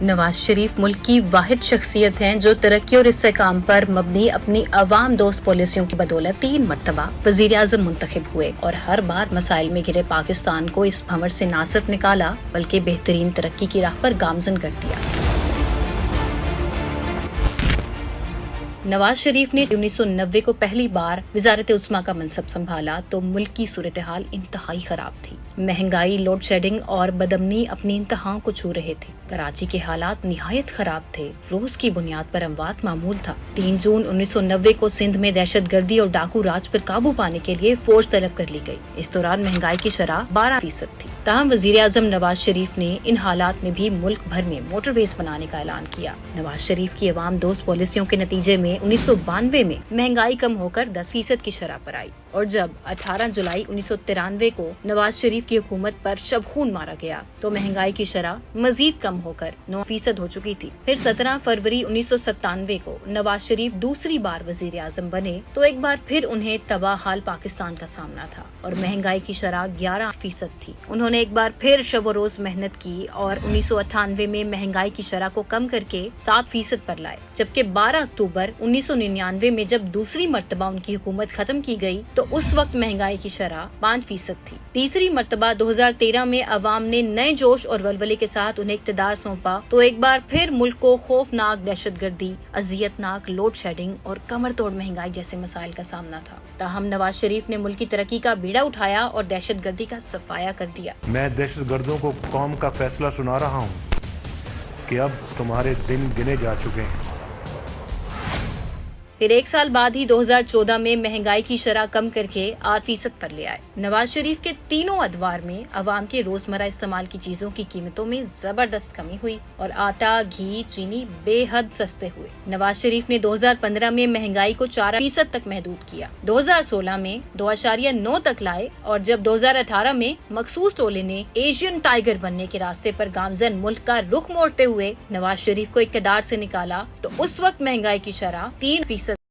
نواز شریف ملک کی واحد شخصیت ہیں جو ترقی اور استحکام پر مبنی اپنی عوام دوست پالیسیوں کی بدولت 3 مرتبہ وزیر اعظم منتخب ہوئے اور ہر بار مسائل میں گھرے پاکستان کو اس بھنور سے نہ صرف نکالا بلکہ بہترین ترقی کی راہ پر گامزن کر دیا۔ نواز شریف نے 1990 کو پہلی بار وزارت عظمیٰ کا منصب سنبھالا تو ملک کی صورتحال انتہائی خراب تھی۔ مہنگائی، لوڈ شیڈنگ اور بدامنی اپنی انتہا کو چھو رہے تھے۔ کراچی کے حالات نہایت خراب تھے۔ روز کی بنیاد پر اموات معمول تھا۔ 3 جون 1990 کو سندھ میں دہشت گردی اور ڈاکو راج پر قابو پانے کے لیے فورس طلب کر لی گئی۔ اس دوران مہنگائی کی شرح 12% تھی۔ تاہم وزیر اعظم نواز شریف نے ان حالات میں بھی ملک بھر میں موٹر ویز بنانے کا اعلان کیا۔ نواز شریف کی عوام دوست پالیسیوں کے نتیجے میں 1992 میں مہنگائی کم ہو کر 10% کی شرح پر آئی اور جب 18 جولائی 1993 کو نواز شریف کی حکومت پر شب خون مارا گیا تو مہنگائی کی شرح مزید کم ہو کر 9% ہو چکی تھی۔ پھر 17 فروری 1997 کو نواز شریف دوسری بار وزیر اعظم بنے تو ایک بار پھر انہیں تباہ حال پاکستان کا سامنا تھا اور مہنگائی کی شرح 11% تھی۔ انہوں نے ایک بار پھر شب و روز محنت کی اور 1998 میں مہنگائی کی شرح کو کم کر کے 7% پر لائے، جبکہ 12 اکتوبر 1999 میں جب دوسری مرتبہ ان کی حکومت ختم کی گئی تو اس وقت مہنگائی کی شرح 5% تھی۔ تیسری مرتبہ 2013 میں عوام نے نئے جوش اور ولولے کے ساتھ انہیں اقتدار سونپا تو ایک بار پھر ملک کو خوفناک دہشت گردی، اذیتناک لوڈ شیڈنگ اور کمر توڑ مہنگائی جیسے مسائل کا سامنا تھا۔ تاہم نواز شریف نے ملک کی ترقی کا بیڑا اٹھایا اور دہشت گردی کا صفایا کر دیا۔ میں دہشت گردوں کو قوم کا فیصلہ سنا رہا ہوں کہ اب تمہارے دن گنے جا چکے ہیں۔ پھر 1 سال بعد ہی 2014 میں مہنگائی کی شرح کم کر کے 8% پر لے آئے۔ نواز شریف کے تینوں ادوار میں عوام کے روزمرہ استعمال کی چیزوں کی قیمتوں میں زبردست کمی ہوئی اور آٹا، گھی، چینی بے حد سستے ہوئے۔ نواز شریف نے 2015 میں مہنگائی کو 4% تک محدود کیا، 2016 میں 2.9 تک لائے اور جب 2018 میں مخصوص ٹولے نے ایشین ٹائیگر بننے کے راستے پر گامزن ملک کا رخ موڑتے ہوئے نواز شریف کو اقتدار سے نکالا تو اس وقت مہنگائی کی شرح 3%